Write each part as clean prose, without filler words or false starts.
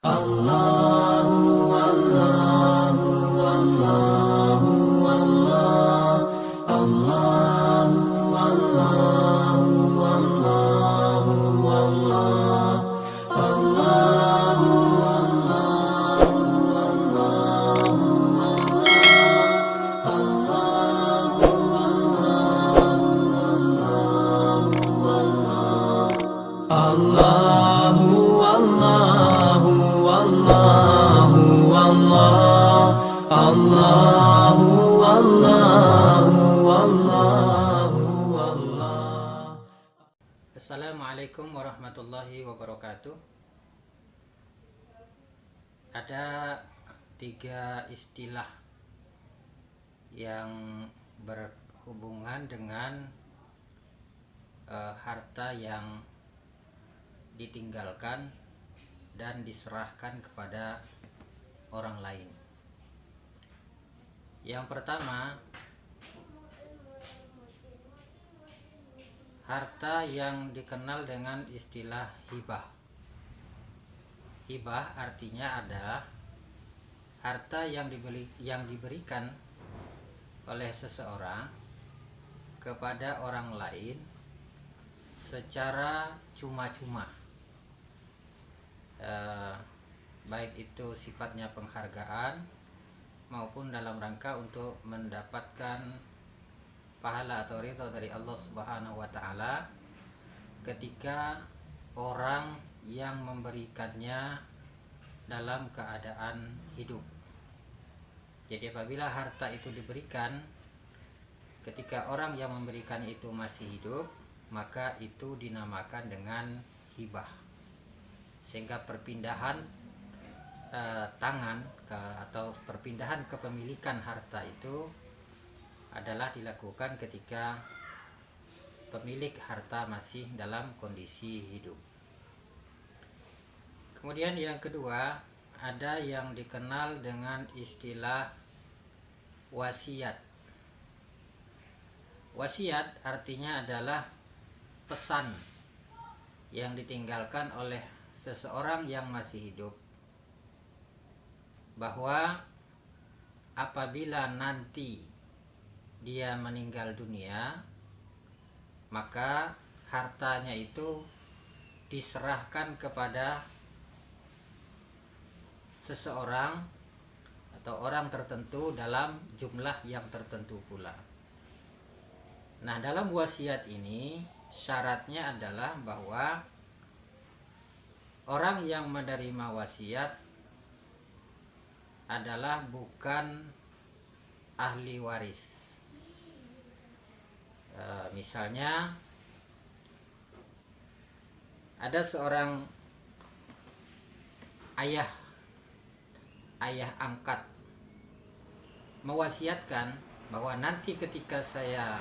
Allahu Allahu Allahu Allah Allahu Allahu Allahu Allah Allahu Allahu Allahu Allahu Allahu Allahu Allahu Allah. Assalamualaikum warahmatullahi wabarakatuh. Ada 3 istilah yang berhubungan dengan harta yang ditinggalkan dan diserahkan kepada orang lain. Yang pertama, harta yang dikenal dengan istilah hibah. Hibah artinya adalah harta yang diberikan oleh seseorang kepada orang lain secara cuma-cuma, baik itu sifatnya penghargaan maupun dalam rangka untuk mendapatkan pahala atau ridho dari Allah Subhanahu wa taala ketika orang yang memberikannya dalam keadaan hidup. Jadi apabila harta itu diberikan ketika orang yang memberikan itu masih hidup, maka itu dinamakan dengan hibah. Sehingga perpindahan tangan atau perpindahan kepemilikan harta itu adalah dilakukan ketika pemilik harta masih dalam kondisi hidup. Kemudian yang kedua, ada yang dikenal dengan istilah wasiat. Wasiat artinya adalah pesan yang ditinggalkan oleh seseorang yang masih hidup, bahwa apabila nanti dia meninggal dunia, maka hartanya itu diserahkan kepada seseorang atau orang tertentu dalam jumlah yang tertentu pula. Nah, dalam wasiat ini syaratnya adalah bahwa orang yang menerima wasiat adalah bukan ahli waris. Misalnya ada seorang ayah angkat mewasiatkan bahwa nanti ketika saya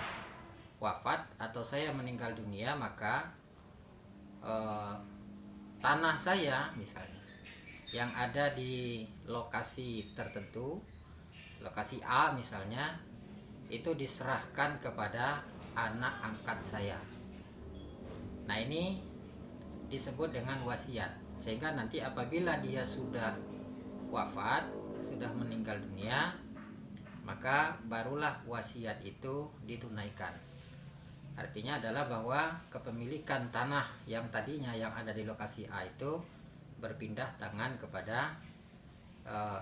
wafat atau saya meninggal dunia, maka tanah saya misalnya yang ada di lokasi tertentu, lokasi A misalnya, itu diserahkan kepada anak angkat saya. Nah, ini disebut dengan wasiat. Sehingga nanti apabila dia sudah wafat, sudah meninggal dunia, maka barulah wasiat itu ditunaikan. Artinya adalah bahwa kepemilikan tanah yang tadinya yang ada di lokasi A itu berpindah tangan kepada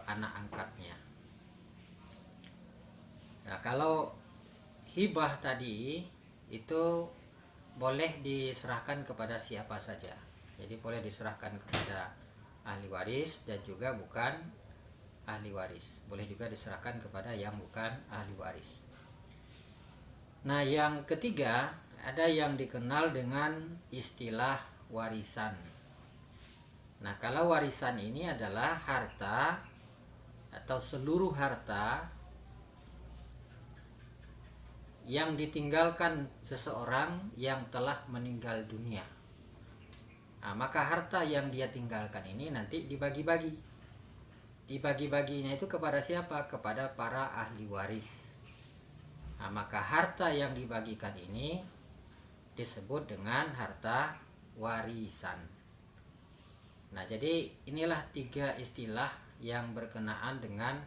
anak angkatnya. Nah, kalau hibah tadi itu boleh diserahkan kepada siapa saja. Jadi boleh diserahkan kepada ahli waris dan juga bukan ahli waris. Boleh juga diserahkan kepada yang bukan ahli waris. Nah, yang ketiga, ada yang dikenal dengan istilah warisan. Nah, kalau warisan ini adalah harta atau seluruh harta yang ditinggalkan seseorang yang telah meninggal dunia. Nah, maka harta yang dia tinggalkan ini nanti dibagi-bagi. Dibagi-baginya itu kepada siapa? Kepada para ahli waris. Nah, maka harta yang dibagikan ini disebut dengan harta warisan. Nah, jadi inilah 3 istilah yang berkenaan dengan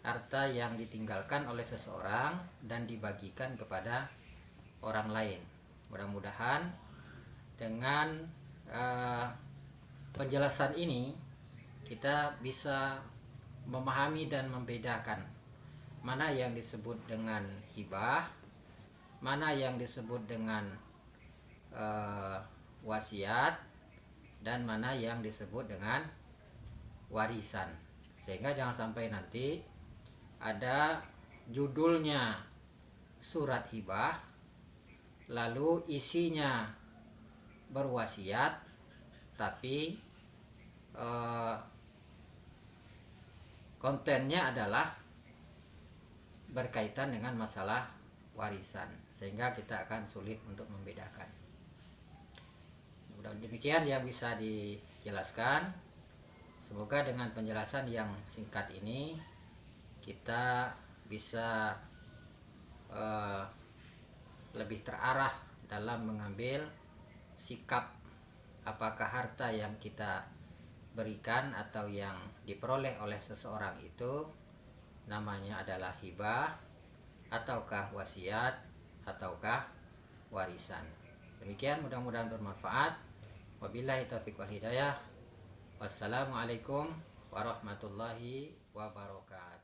harta yang ditinggalkan oleh seseorang dan dibagikan kepada orang lain. Mudah-mudahan dengan penjelasan ini kita bisa memahami dan membedakan mana yang disebut dengan hibah, mana yang disebut dengan wasiat, dan mana yang disebut dengan warisan. Sehingga jangan sampai nanti ada judulnya surat hibah lalu isinya berwasiat tapi kontennya adalah berkaitan dengan masalah warisan, sehingga kita akan sulit untuk membedakan. Mudah demikian yang bisa dijelaskan. Semoga dengan penjelasan yang singkat ini kita bisa lebih terarah dalam mengambil sikap apakah harta yang kita berikan atau yang diperoleh oleh seseorang itu namanya adalah hibah ataukah wasiat ataukah warisan. Demikian, mudah-mudahan bermanfaat. Wabillahi taufiq wal hidayah. Wassalamualaikum warahmatullahi wabarakatuh.